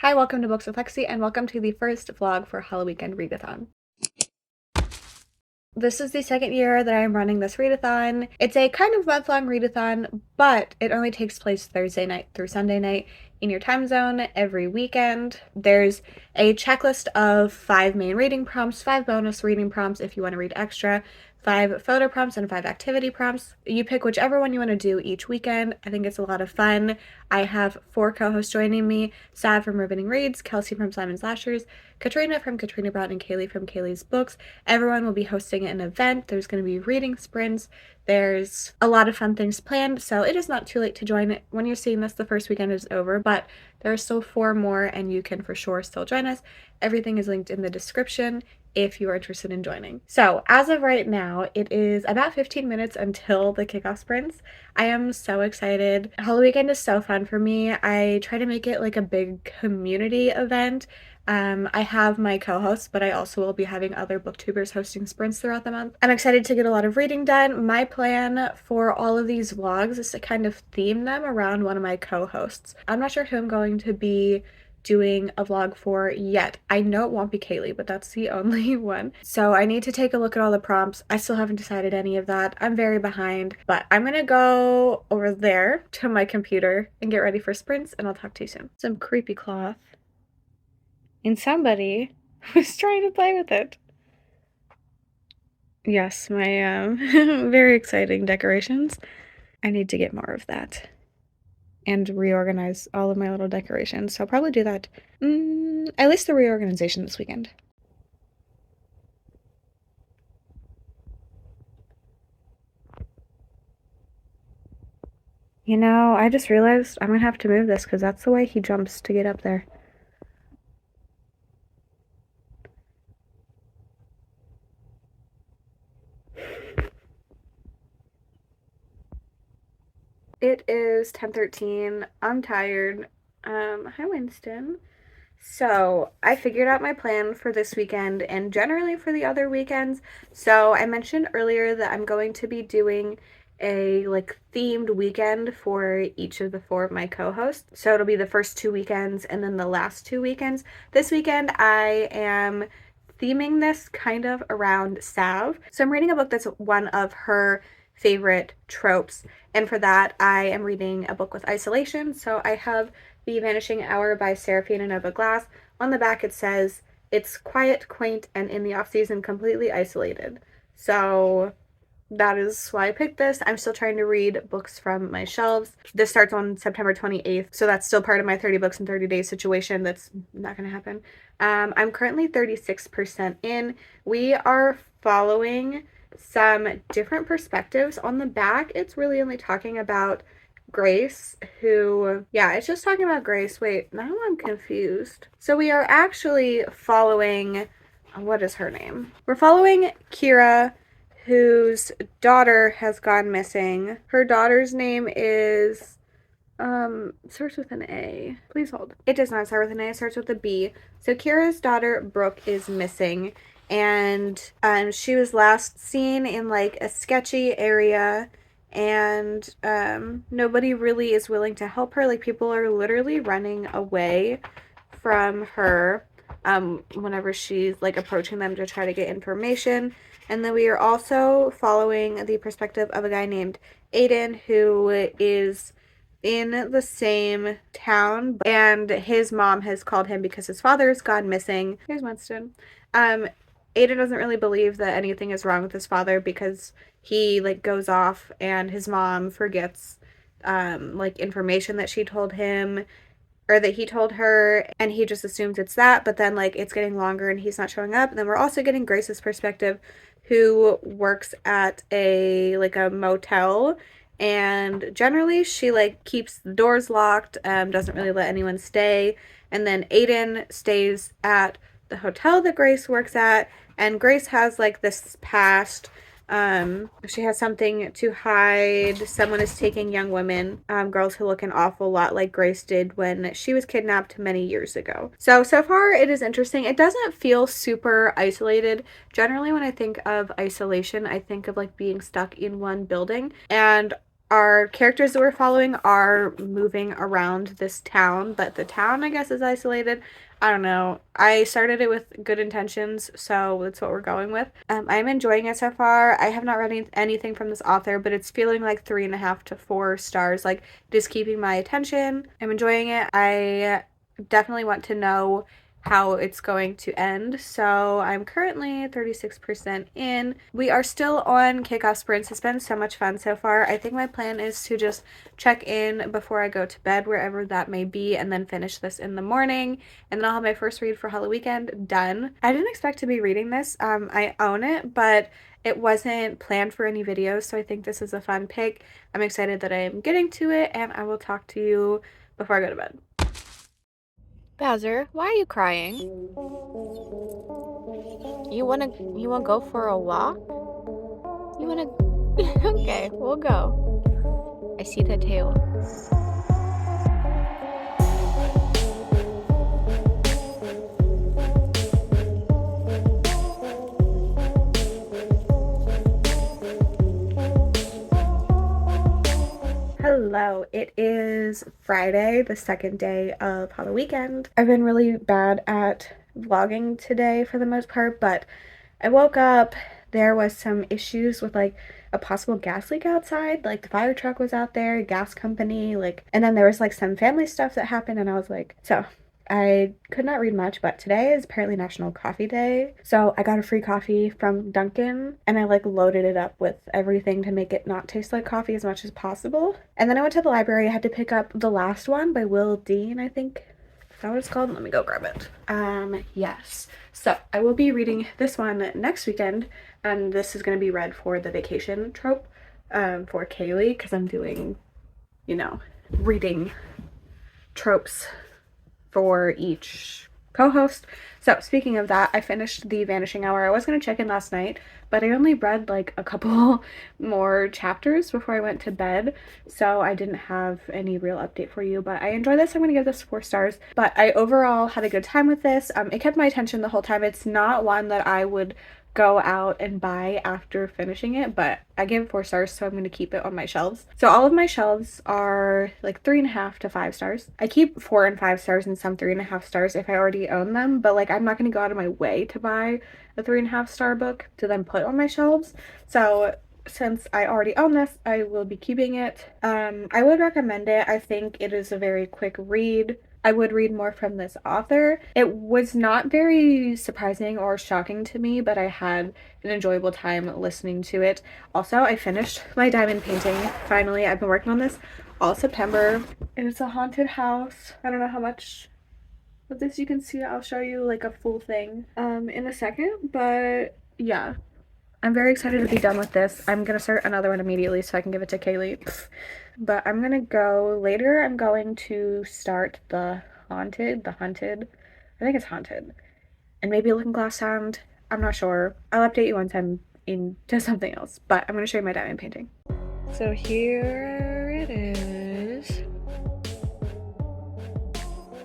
Hi, welcome to Books with Lexi, and welcome to the first vlog for Halloweekend Readathon. This is the second year that I'm running this readathon. It's a kind of month-long readathon, but it only takes place Thursday night through Sunday night in your time zone every weekend. There's a checklist of 5 main reading prompts, 5 bonus reading prompts if you want to read extra, 5 photo prompts, and 5 activity prompts. You pick whichever one you want to do each weekend. I think it's a lot of fun. I have 4 co-hosts joining me: Sav from Riveting Reads, Kelsey from Simon Slashers, Katrina from Katrina Brown, and Kaylee from Kaylee's Books. Everyone will be hosting an event. There's going to be reading sprints. There's a lot of fun things planned, so it is not too late to join it. When you're seeing this, the first weekend is over, but there are still 4 more, and you can for sure still join us. Everything is linked in the description if you are interested in joining. So as of right now, it is about 15 minutes until the kickoff sprints. I am so excited. Halloweekend is so fun for me. I try to make it like a big community event. I have my co-hosts, but I also will be having other booktubers hosting sprints throughout the month. I'm excited to get a lot of reading done. My plan for all of these vlogs is to kind of theme them around one of my co-hosts. I'm not sure who I'm going to be doing a vlog for yet. I know it won't be Kaylee, but that's the only one. So I need to take a look at all the prompts. I still haven't decided any of that. I'm very behind, but I'm gonna go over there to my computer and get ready for sprints, and I'll talk to you soon. Some creepy cloth. And somebody was trying to play with it. Yes, my very exciting decorations. I need to get more of that and reorganize all of my little decorations. So I'll probably do that. At least the reorganization this weekend. You know, I just realized I'm gonna have to move this because that's the way he jumps to get up there. It is 10:13. I'm tired. Hi Winston. So I figured out my plan for this weekend and generally for the other weekends. So I mentioned earlier that I'm going to be doing a like themed weekend for each of the 4 of my co-hosts. So it'll be the first 2 weekends and then the last 2 weekends. This weekend I am theming this kind of around Sav. So I'm reading a book that's one of her favorite tropes, and for that I am reading a book with isolation. So I have The Vanishing Hour by Seraphine and Nova Glass. On the back it says, "It's quiet, quaint, and in the off-season completely isolated." So that is why I picked this. I'm still trying to read books from my shelves. This starts on September 28th, so that's still part of my 30 books in 30 days situation. That's not going to happen. I'm currently 36% in. We are following some different perspectives. On the back, it's really only talking about Grace, who, yeah, it's just talking about Grace. Wait, now I'm confused. So we are actually following, what is her name? We're following Kira, whose daughter has gone missing. Her daughter's name is, starts with an A. Please hold. It does not start with an A, it starts with a B. So Kira's daughter, Brooke, is missing, and she was last seen in like a sketchy area, and nobody really is willing to help her. Like, people are literally running away from her whenever she's like approaching them to try to get information. And then we are also following the perspective of a guy named Aiden, who is in the same town, and his mom has called him because his father's gone missing. Here's Winston. Aiden doesn't really believe that anything is wrong with his father because he like goes off and his mom forgets like information that she told him or that he told her, and he just assumes it's that. But then like it's getting longer and he's not showing up. And then we're also getting Grace's perspective, who works at a like a motel, and generally she like keeps the doors locked, doesn't really let anyone stay. And then Aiden stays at the hotel that Grace works at, and Grace has like this past. She has something to hide. Someone is taking young women, girls who look an awful lot like Grace did when she was kidnapped many years ago. So far it is interesting. It doesn't feel super isolated. Generally when I think of isolation, I think of like being stuck in one building, and our characters that we're following are moving around this town, but the town, I guess, is isolated. I don't know. I started it with good intentions, so that's what we're going with. I'm enjoying it so far. I have not read anything from this author, but it's feeling like 3.5 to 4 stars. Like, it is keeping my attention. I'm enjoying it. I definitely want to know how it's going to end. So I'm currently 36% in. We are still on kickoff sprints. It's been so much fun so far. I think my plan is to just check in before I go to bed, wherever that may be, and then finish this in the morning. And then I'll have my first read for Halloweekend done. I didn't expect to be reading this. I own it, but it wasn't planned for any videos, so I think this is a fun pick. I'm excited that I am getting to it, and I will talk to you before I go to bed. Bowser, why are you crying? You wanna go for a walk? You wanna Okay, we'll go. I see the tail. Hello, it is Friday, the second day of Halloweekend. I've been really bad at vlogging today for the most part, but I woke up, there was some issues with like a possible gas leak outside, like the fire truck was out there, gas company, like, and then there was like some family stuff that happened, and I was like, so I could not read much, but today is apparently National Coffee Day. So I got a free coffee from Dunkin' and I like loaded it up with everything to make it not taste like coffee as much as possible. And then I went to the library. I had to pick up The Last One by Will Dean, I think. Is that what it's called? Let me go grab it. Yes. So I will be reading this one next weekend, and this is going to be read for the vacation trope for Kaylee, because I'm doing, you know, reading tropes for each co-host. So speaking of that, I finished The Vanishing Hour. I was going to check in last night, but I only read like a couple more chapters before I went to bed, so I didn't have any real update for you, but I enjoyed this. I'm going to give this 4 stars, but I overall had a good time with this. It kept my attention the whole time. It's not one that I would go out and buy after finishing it, but I gave it 4 stars, so I'm going to keep it on my shelves. So all of my shelves are like 3.5 to 5 stars. I keep 4 and 5 stars and some 3.5 stars if I already own them, but like I'm not going to go out of my way to buy a 3.5 star book to then put on my shelves. So since I already own this, I will be keeping it. I would recommend it. I think it is a very quick read. I would read more from this author. It was not very surprising or shocking to me, but I had an enjoyable time listening to it. Also, I finished my diamond painting. Finally, I've been working on this all September. It is a haunted house. I don't know how much of this you can see. I'll show you like a full thing in a second, but yeah. I'm very excited to be done with this. I'm gonna start another one immediately so I can give it to Kaylee. But I'm gonna go later. I'm going to start the haunted. I think it's haunted. And maybe Looking Glass Sound. I'm not sure. I'll update you once I'm into something else. But I'm gonna show you my diamond painting. So here it is.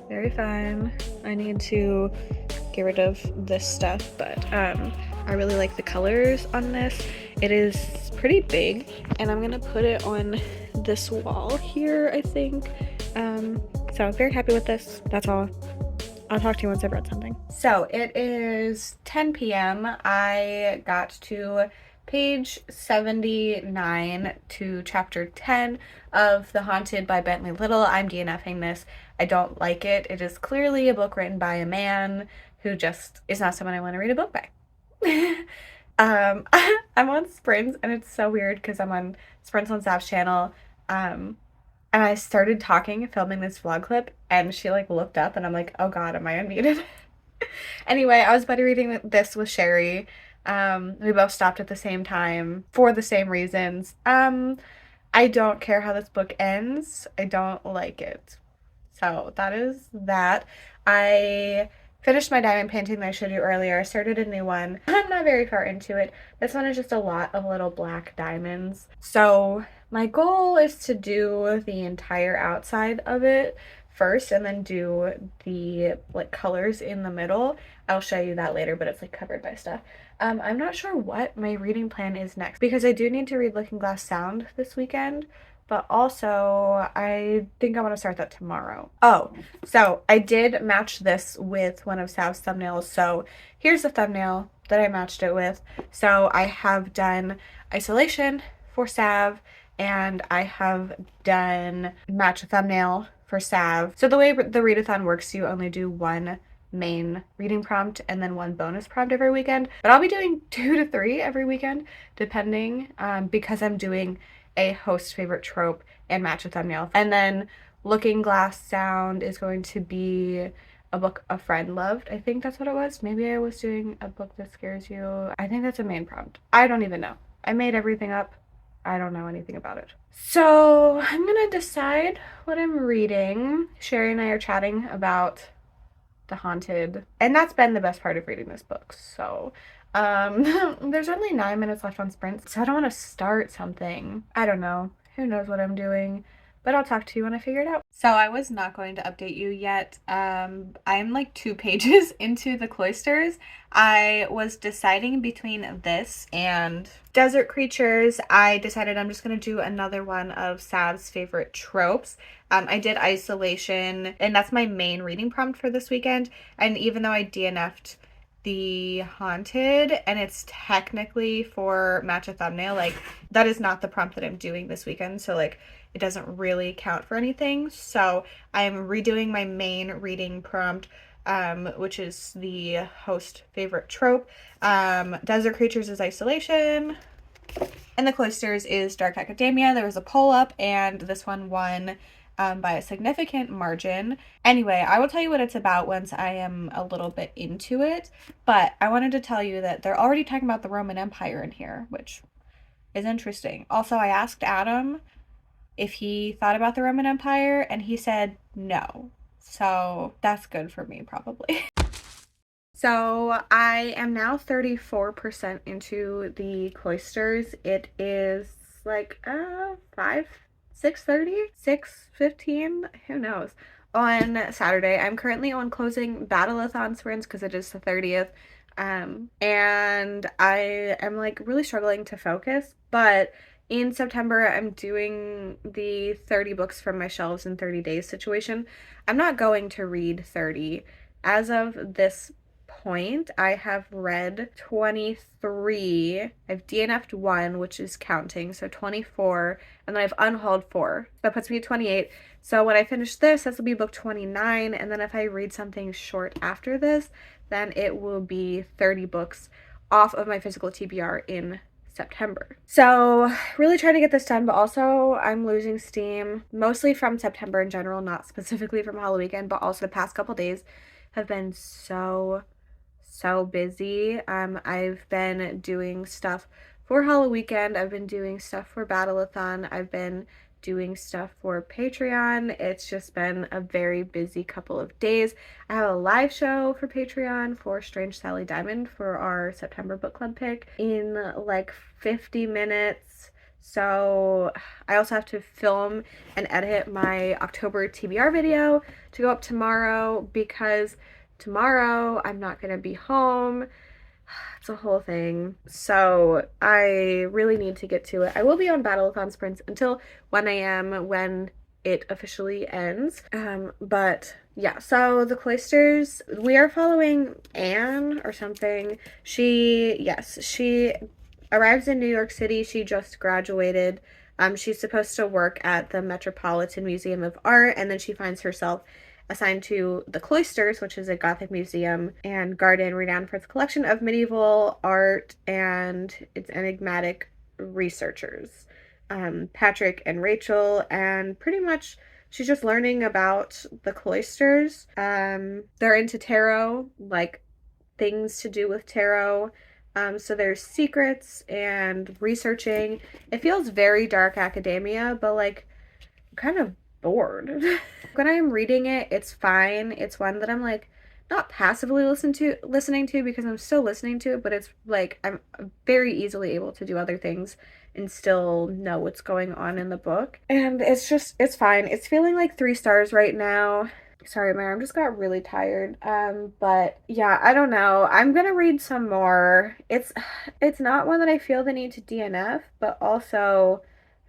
Very fun. I need to get rid of this stuff, but I really like the colors on this. It is pretty big, and I'm gonna put it on this wall here, I think. So I'm very happy with this. That's all. I'll talk to you once I've read something. So it is 10 p.m. I got to page 79 to chapter 10 of The Haunted by Bentley Little. I'm DNFing this. I don't like it. It is clearly a book written by a man who just is not someone I want to read a book by. I'm on Sprints, and it's so weird because I'm on Sprints on Zaf's channel. And I started talking, filming this vlog clip, and she like looked up, and I'm like, oh god, am I unmuted? Anyway, I was buddy reading this with Sherry. We both stopped at the same time for the same reasons. I don't care how this book ends. I don't like it. So that is that. I finished my diamond painting that I showed you earlier. I started a new one. I'm not very far into it. This one is just a lot of little black diamonds. So my goal is to do the entire outside of it first and then do the like colors in the middle. I'll show you that later, but it's like covered by stuff. I'm not sure what my reading plan is next because I do need to read Looking Glass Sound this weekend, but also I think I want to start that tomorrow. Oh, so I did match this with one of Sav's thumbnails. So here's the thumbnail that I matched it with. So I have done isolation for Sav, and I have done match a thumbnail for Sav. So the way the readathon works, you only do one main reading prompt and then one bonus prompt every weekend, but I'll be doing 2 to 3 every weekend depending, because I'm doing a host favorite trope and match a thumbnail. And then Looking Glass Sound is going to be a book a friend loved. I think that's what it was. Maybe I was doing a book that scares you. I think that's a main prompt. I don't even know. I made everything up. I don't know anything about it. So I'm gonna decide what I'm reading. Sherry and I are chatting about The Haunted, and that's been the best part of reading this book. So there's only 9 minutes left on sprint, so I don't want to start something. I don't know. Who knows what I'm doing? But I'll talk to you when I figure it out. So I was not going to update you yet. I'm like 2 pages into The Cloisters. I was deciding between this and Desert Creatures. I decided I'm just going to do another one of Sav's favorite tropes. I did Isolation, and that's my main reading prompt for this weekend. And even though I DNF'd The Haunted, and it's technically for match a thumbnail, like that is not the prompt that I'm doing this weekend. So like it doesn't really count for anything. So I'm redoing my main reading prompt, which is the host favorite trope. Desert Creatures is Isolation, and The Cloisters is Dark Academia. There was a poll up, and this one won by a significant margin. Anyway, I will tell you what it's about once I am a little bit into it, but I wanted to tell you that they're already talking about the Roman Empire in here, which is interesting. Also, I asked Adam if he thought about the Roman Empire, and he said no. So that's good for me, probably. So I am now 34% into The Cloisters. It is like 6:30, 6:15, who knows, on Saturday. I'm currently on closing Readathon sprints because it is the 30th. And I am like really struggling to focus, but in September, I'm doing the 30 books from my shelves in 30 days situation. I'm not going to read 30. As of this point, I have read 23. I've DNF'd 1, which is counting, so 24, and then I've unhauled 4. That puts me at 28. So when I finish this will be book 29, and then if I read something short after this, then it will be 30 books off of my physical TBR in September. So really trying to get this done, but also I'm losing steam, mostly from September in general, not specifically from Halloweekend, but also the past couple days have been so busy. I've been doing stuff for Halloweekend. I've been doing stuff for Readathon. I've been doing stuff for Patreon. It's just been a very busy couple of days. I have a live show for Patreon for Strange Sally Diamond for our September book club pick in like 50 minutes. So I also have to film and edit my October TBR video to go up tomorrow, because tomorrow I'm not going to be home. It's a whole thing. So I really need to get to it. I will be on Readathon sprints until 1 a.m. when it officially ends. But yeah, so The Cloisters, we are following Anne or something. She arrives in New York City. She just graduated. She's supposed to work at the Metropolitan Museum of Art, and then she finds herself assigned to the Cloisters, which is a Gothic museum and garden renowned for its collection of medieval art and its enigmatic researchers, Patrick and Rachel, and pretty much she's just learning about the Cloisters. They're into tarot, like things to do with tarot. So there's secrets and researching. It feels very dark academia, but like kind of bored. When I am reading it, it's fine. It's one that I'm like not passively listening to because I'm still listening to it, but it's like I'm very easily able to do other things and still know what's going on in the book. And it's fine. It's feeling like 3 stars right now. Sorry, my arm just got really tired. But yeah, I don't know. I'm gonna read some more. It's not one that I feel the need to DNF, but also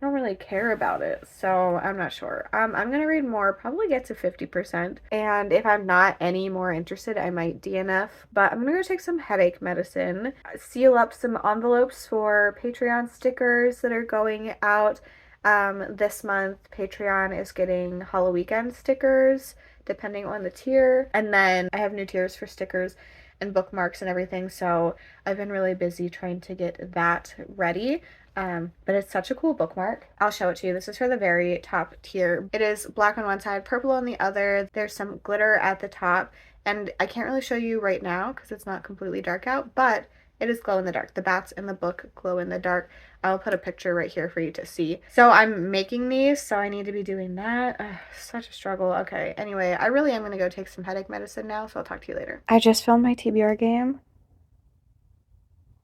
I don't really care about it, so I'm not sure. I'm gonna read more, probably get to 50%, and if I'm not any more interested, I might DNF, but I'm gonna go take some headache medicine, seal up some envelopes for Patreon stickers that are going out. This month, Patreon is getting Halloweekend stickers, depending on the tier, and then I have new tiers for stickers and bookmarks and everything, so I've been really busy trying to get that ready. But it's such a cool bookmark. I'll show it to you. This is for the very top tier. It is black on one side, purple on the other. There's some glitter at the top, and I can't really show you right now because it's not completely dark out, but it is glow in the dark. The bats in the book glow in the dark. I'll put a picture right here for you to see. So I'm making these, so I need to be doing that. Ugh, such a struggle. Okay, anyway, I really am going to go take some headache medicine now, so I'll talk to you later. I just filmed my TBR game.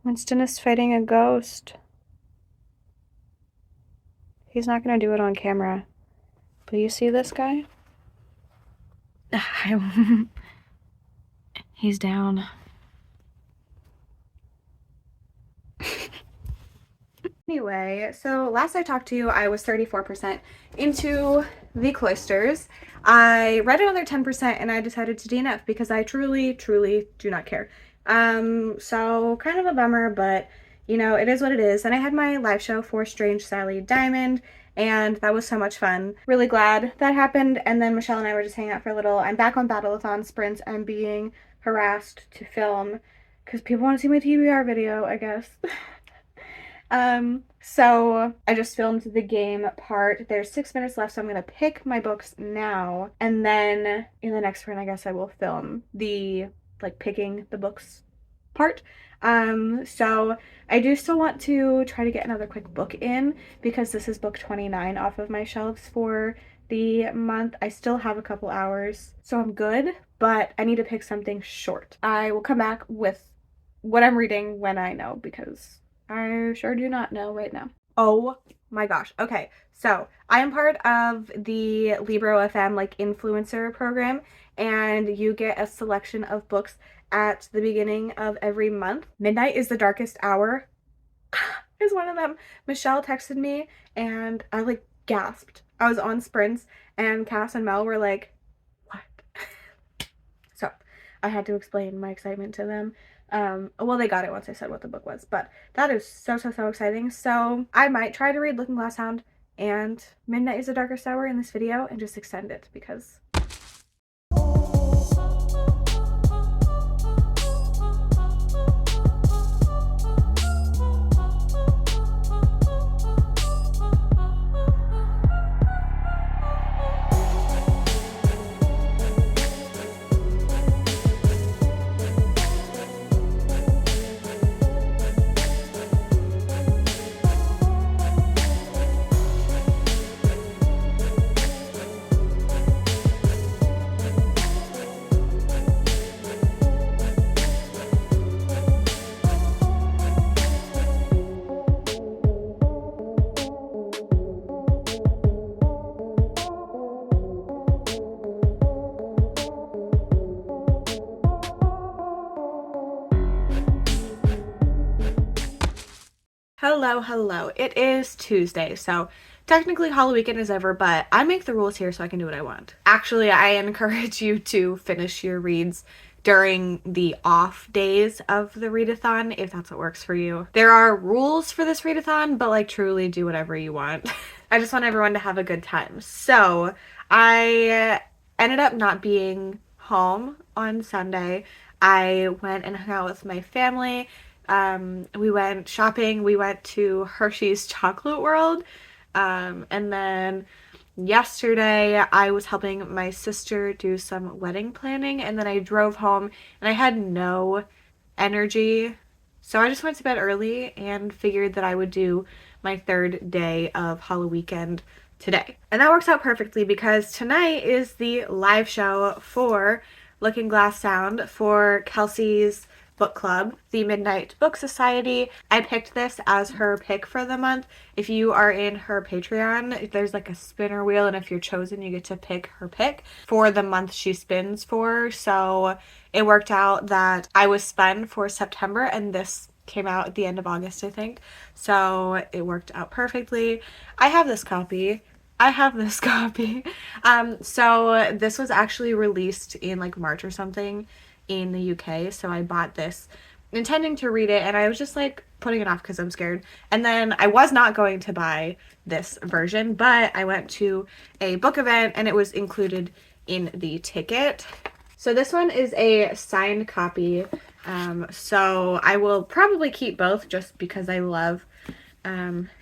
Winston is fighting a ghost. He's not gonna do it on camera. But you see this guy? He's down. Anyway, so last I talked to you, I was 34% into the cloisters. I read another 10% and I decided to DNF because I truly, truly do not care. So kind of a bummer, but you know, it is what it is. And I had my live show for Strange Sally Diamond, and that was so much fun. Really glad that happened. And then Michelle and I were just hanging out for a little. I'm back on Battleathon sprints. I'm being harassed to film because people want to see my TBR video, I guess. So I just filmed the game part. There's 6 minutes left, so I'm gonna pick my books now, and then in the next sprint, I guess I will film the picking the books part. So I do still want to try to get another quick book in because this is book 29 off of my shelves for the month. I still have a couple hours, so I'm good, but I need to pick something short. I will come back with what I'm reading when I know because I sure do not know right now. Oh my gosh. Okay, so I am part of the Libro FM influencer program, and you get a selection of books at the beginning of every month. Midnight is the Darkest Hour is one of them. Michelle texted me and I gasped. I was on sprints and Cass and Mel were like, what? So I had to explain my excitement to them. Well, they got it once I said what the book was, but that is so exciting. So I might try to read Looking Glass Hound and Midnight is the Darkest Hour in this video and just extend it because Hello. It is Tuesday, so technically Halloweekend is over, but I make the rules here so I can do what I want. Actually, I encourage you to finish your reads during the off days of the readathon, if that's what works for you. There are rules for this readathon, but truly do whatever you want. I just want everyone to have a good time. So I ended up not being home on Sunday. I went and hung out with my family. We went shopping. We went to Hershey's Chocolate World. And then yesterday I was helping my sister do some wedding planning, and then I drove home and I had no energy. So I just went to bed early and figured that I would do my third day of Halloweekend today. And that works out perfectly because tonight is the live show for Looking Glass Sound for Kelsey's book club, the Midnight Book Society. I picked this as her pick for the month. If you are in her Patreon, there's a spinner wheel, and if you're chosen, you get to pick her pick for the month she spins for. So it worked out that I was spun for September, and this came out at the end of August, I think. So it worked out perfectly. I have this copy. So this was actually released in like March or something in the UK. So I bought this intending to read it, and I was just like putting it off because I'm scared. And then I was not going to buy this version, but I went to a book event and it was included in the ticket. So this one is a signed copy. So I will probably keep both just because I love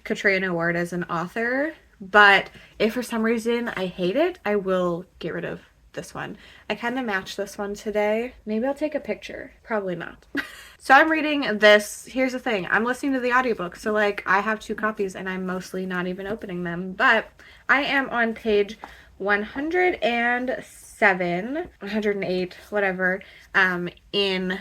Katrina Ward as an author. But if for some reason I hate it, I will get rid of this one. I kind of matched this one today. Maybe I'll take a picture. Probably not. So I'm reading this. Here's the thing. I'm listening to the audiobook. So like I have 2 copies and I'm mostly not even opening them. But I am on page 107, 108, whatever, in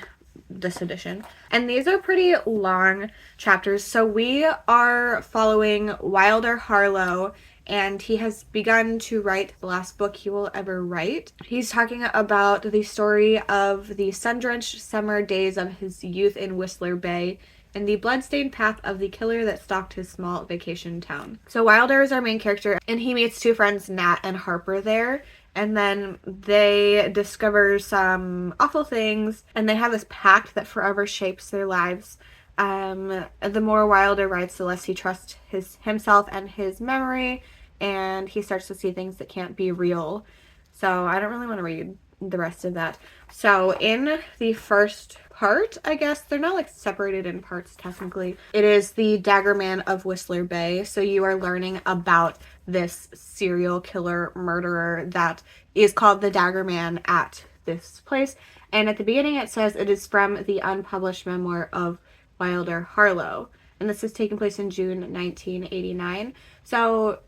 this edition. And these are pretty long chapters. So we are following Wilder Harlow, and he has begun to write the last book he will ever write. He's talking about the story of the sun-drenched summer days of his youth in Whistler Bay and the bloodstained path of the killer that stalked his small vacation town. So Wilder is our main character, and he meets 2 friends, Nat and Harper, there. And then they discover some awful things, and they have this pact that forever shapes their lives. The more Wilder writes, the less he trusts himself and his memory, and he starts to see things that can't be real. So I don't really want to read the rest of that. So in the first part, I guess, they're not like separated in parts technically. It is the Dagger Man of Whistler Bay. So you are learning about this serial killer murderer that is called the Dagger Man at this place. And at the beginning it says it is from the unpublished memoir of Wilder Harlow. And this is taking place in June 1989. So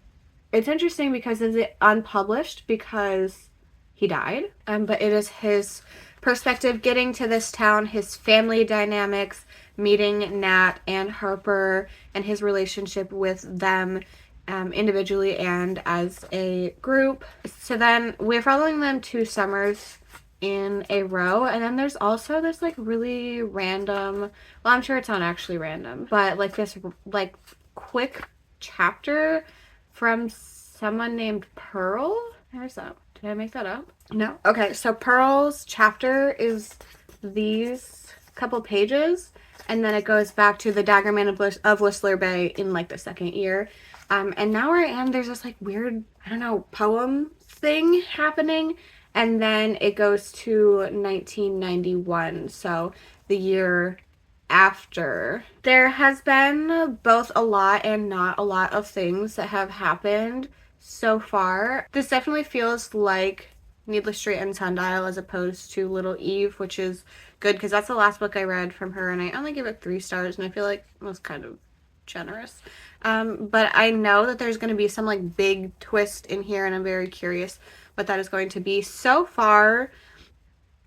it's interesting because it's unpublished because he died. But it is his perspective getting to this town, his family dynamics, meeting Nat and Harper, and his relationship with them individually and as a group. So then we're following them 2 summers in a row, and then there's also this like really random, well, I'm sure it's not actually random, but like this like quick chapter from someone named Pearl. Where's that? Did I make that up? No. Okay, so Pearl's chapter is these couple pages, and then it goes back to the Dagger Man of Whistler Bay in like the second year. And now where I am, there's this like weird, I don't know, poem thing happening, and then it goes to 1991, so the year after. There has been both a lot and not a lot of things that have happened so far. This definitely feels like Needless Street and Sundial as opposed to Little Eve, which is good because that's the last book I read from her, and I only gave it 3 stars, and I feel like it was kind of generous. But I know that there's going to be some like big twist in here, and I'm very curious what that is going to be. So far,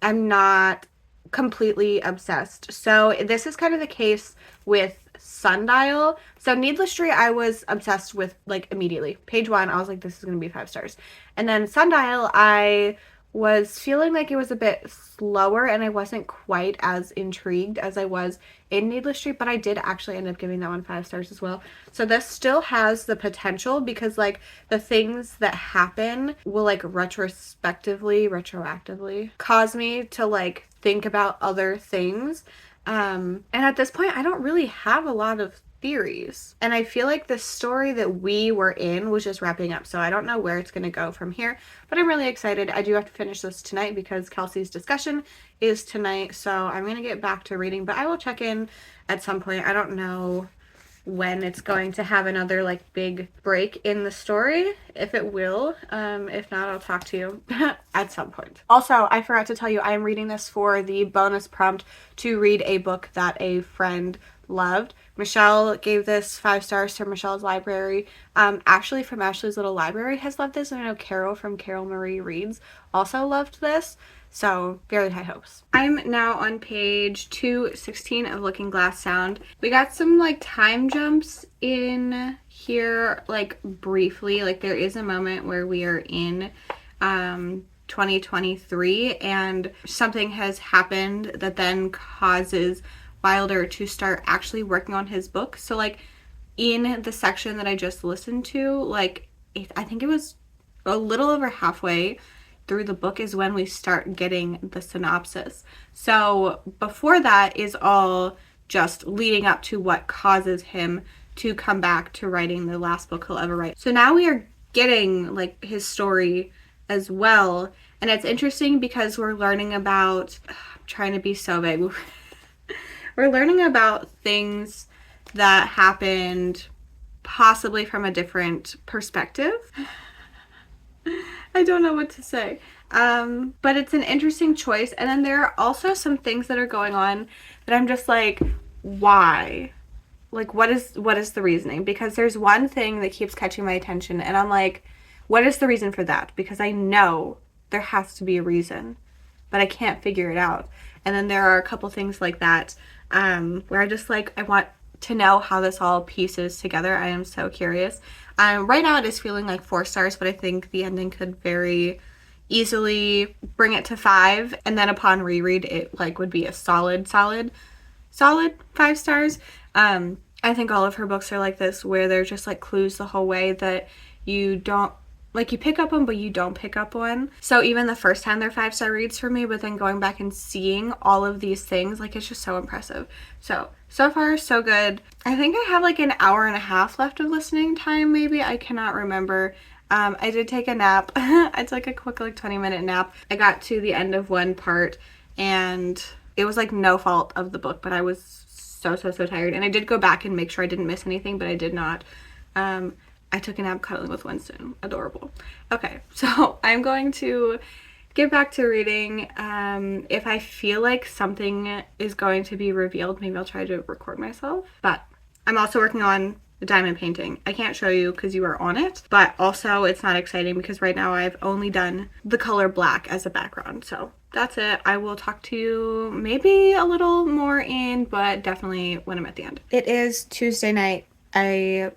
I'm not completely obsessed. So this is kind of the case with Sundial. So Needless Street I was obsessed with like immediately. Page 1, I was like, this is going to be 5 stars. And then Sundial, I was feeling like it was a bit slower and I wasn't quite as intrigued as I was in Needless Street, but I did actually end up giving that one 5 stars as well. So this still has the potential because like the things that happen will like retroactively cause me to like think about other things. And at this point I don't really have a lot of theories, and I feel like the story that we were in was just wrapping up, so I don't know where it's going to go from here, but I'm really excited. I do have to finish this tonight because Kelsey's discussion is tonight, so I'm going to get back to reading, but I will check in at some point. I don't know when it's going to have another like big break in the story, if it will. If not, I'll talk to you at some point. Also, I forgot to tell you, I am reading this for the bonus prompt to read a book that a friend loved. Michelle gave this 5 stars to Michelle's Library. Ashley from Ashley's Little Library has loved this, and I know Carol from Carol Marie Reads also loved this. So, very high hopes. I'm now on page 216 of Looking Glass Sound. We got some, like, time jumps in here, like, briefly. Like, there is a moment where we are in 2023, and something has happened that then causes Wilder to start actually working on his book. So like in the section that I just listened to, like I think it was a little over halfway through the book is when we start getting the synopsis. So before that is all just leading up to what causes him to come back to writing the last book he'll ever write. So now we are getting like his story as well. And it's interesting because we're learning about, I'm trying to be so vague. We're learning about things that happened possibly from a different perspective. I don't know what to say. But it's an interesting choice. And then there are also some things that are going on that I'm just like, why? Like, what is the reasoning? Because there's one thing that keeps catching my attention, and I'm like, what is the reason for that? Because I know there has to be a reason, but I can't figure it out. And then there are a couple things like that where I just like, I want to know how this all pieces together. I am so curious. Right now it is feeling like 4 stars, but I think the ending could very easily bring it to 5. And then upon reread, it like would be a solid 5 stars. I think all of her books are like this, where they're just like clues the whole way that you don't, like you pick up on, but you don't pick up on. So even the first time they're 5-star reads for me, but then going back and seeing all of these things, like it's just so impressive. So far, so good. I think I have like an hour and a half left of listening time, maybe. I cannot remember. I did take a nap. I took a quick like 20-minute nap. I got to the end of one part and it was like no fault of the book, but I was so tired. And I did go back and make sure I didn't miss anything, but I did not. I took a nap cuddling with Winston. Adorable. Okay, so I'm going to get back to reading. If I feel like something is going to be revealed, maybe I'll try to record myself. But I'm also working on the diamond painting. I can't show you because you are on it, but also it's not exciting because right now I've only done the color black as a background. So that's it. I will talk to you maybe a little more but definitely when I'm at the end. It is Tuesday night. I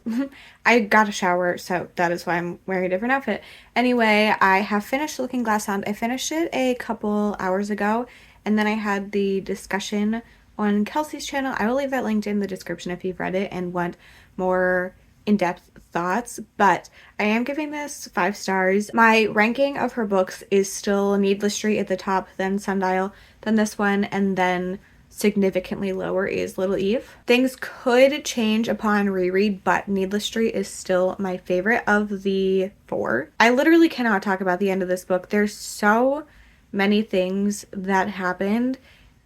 got a shower, so that is why I'm wearing a different outfit. Anyway, I have finished Looking Glass Sound. I finished it a couple hours ago, and then I had the discussion on Kelsey's channel. I will leave that linked in the description if you've read it and want more in-depth thoughts, but I am giving this 5 stars. My ranking of her books is still Needless Street at the top, then Sundial, then this one, and then significantly lower is Little Eve. Things could change upon reread, but Needless Street is still my favorite of the 4. I literally cannot talk about the end of this book. There's so many things that happened.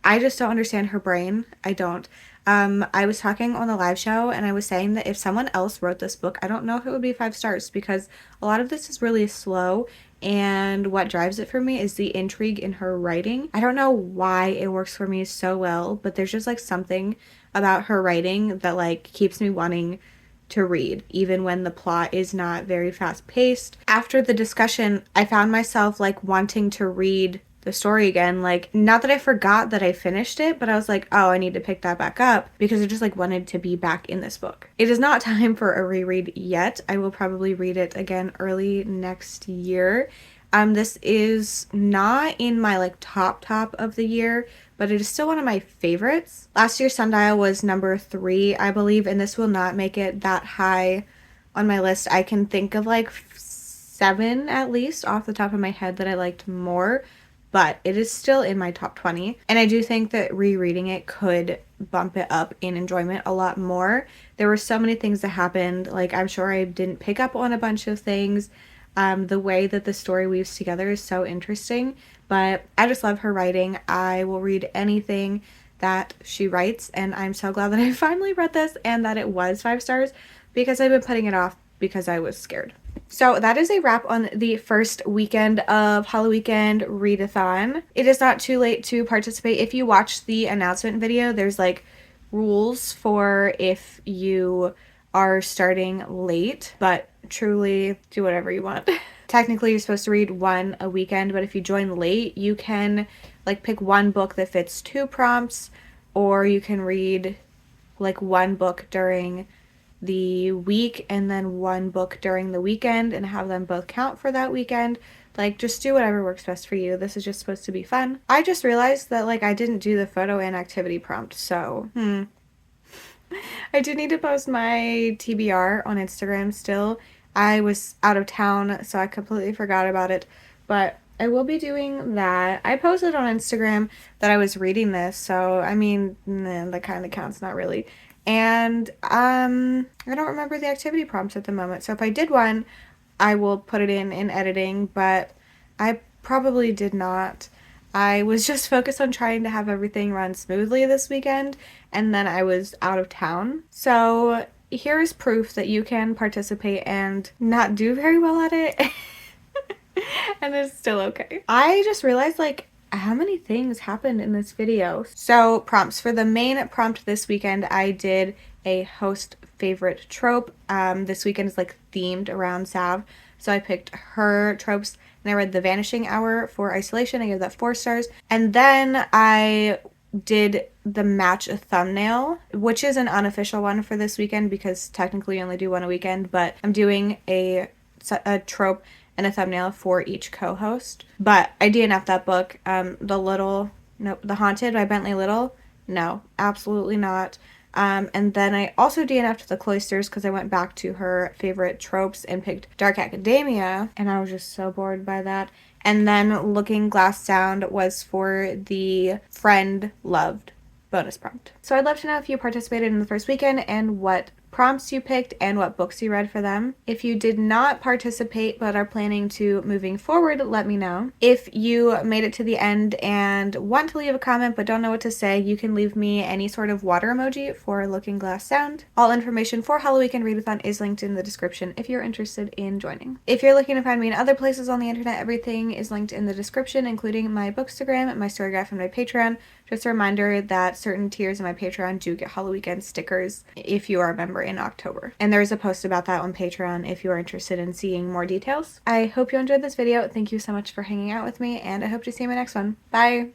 I just don't understand her brain. I don't. I was talking on the live show and I was saying that if someone else wrote this book, I don't know if it would be 5 stars because a lot of this is really slow, and what drives it for me is the intrigue in her writing. I don't know why it works for me so well, but there's just like something about her writing that like keeps me wanting to read, even when the plot is not very fast paced. After the discussion, I found myself like wanting to read the story again. Like, not that I forgot that I finished it, but I was like, oh, I need to pick that back up because I just like wanted to be back in this book. It is not time for a reread yet. I will probably read it again early next year. This is not in my like top of the year, but it is still one of my favorites. Last year's Sundial was number 3, I believe, and this will not make it that high on my list. I can think of like 7 at least off the top of my head that I liked more, but it is still in my top 20. And I do think that rereading it could bump it up in enjoyment a lot more. There were so many things that happened. Like, I'm sure I didn't pick up on a bunch of things. The way that the story weaves together is so interesting, but I just love her writing. I will read anything that she writes, and I'm so glad that I finally read this and that it was 5 stars because I've been putting it off because I was scared. So that is a wrap on the first weekend of Halloweekend Readathon. It is not too late to participate. If you watch the announcement video, there's like rules for if you are starting late, but truly do whatever you want. Technically, you're supposed to read 1 a weekend, but if you join late, you can like pick 1 book that fits 2 prompts, or you can read like 1 book during the week and then 1 book during the weekend and have them both count for that weekend. Like, just do whatever works best for you. This is just supposed to be fun. I just realized that, like, I didn't do the photo and activity prompt, so, I do need to post my TBR on Instagram still. I was out of town, so I completely forgot about it, but I will be doing that. I posted on Instagram that I was reading this, so, I mean, that kind of counts, not really. And, I don't remember the activity prompts at the moment, so if I did one, I will put it in editing, but I probably did not. I was just focused on trying to have everything run smoothly this weekend, and then I was out of town. So here's proof that you can participate and not do very well at it, and it's still okay. I just realized, like, how many things happened in this video. So prompts. For the main prompt this weekend, I did a host favorite trope. This weekend is like themed around Sav, so I picked her tropes, and I read The Vanishing Hour for isolation. I gave that 4 stars. And then I did the match a thumbnail, which is an unofficial one for this weekend because technically you only do one a weekend, but I'm doing a trope and a thumbnail for each co-host. But I DNF'd that book. The Haunted by Bentley Little. No, absolutely not. And then I also DNF'd The Cloisters because I went back to her favorite tropes and picked Dark Academia, and I was just so bored by that. And then Looking Glass Sound was for the Friend Loved bonus prompt. So I'd love to know if you participated in the first weekend and what prompts you picked and what books you read for them. If you did not participate but are planning to moving forward, let me know. If you made it to the end and want to leave a comment but don't know what to say, you can leave me any sort of water emoji for Looking Glass Sound. All information for Halloweekend Readathon is linked in the description if you're interested in joining. If you're looking to find me in other places on the internet, everything is linked in the description, including my Bookstagram, my Storygraph, and my Patreon. Just a reminder that certain tiers of my Patreon do get Halloweekend stickers if you are a member in October. And there's a post about that on Patreon if you are interested in seeing more details. I hope you enjoyed this video. Thank you so much for hanging out with me, and I hope to see you in my next one. Bye!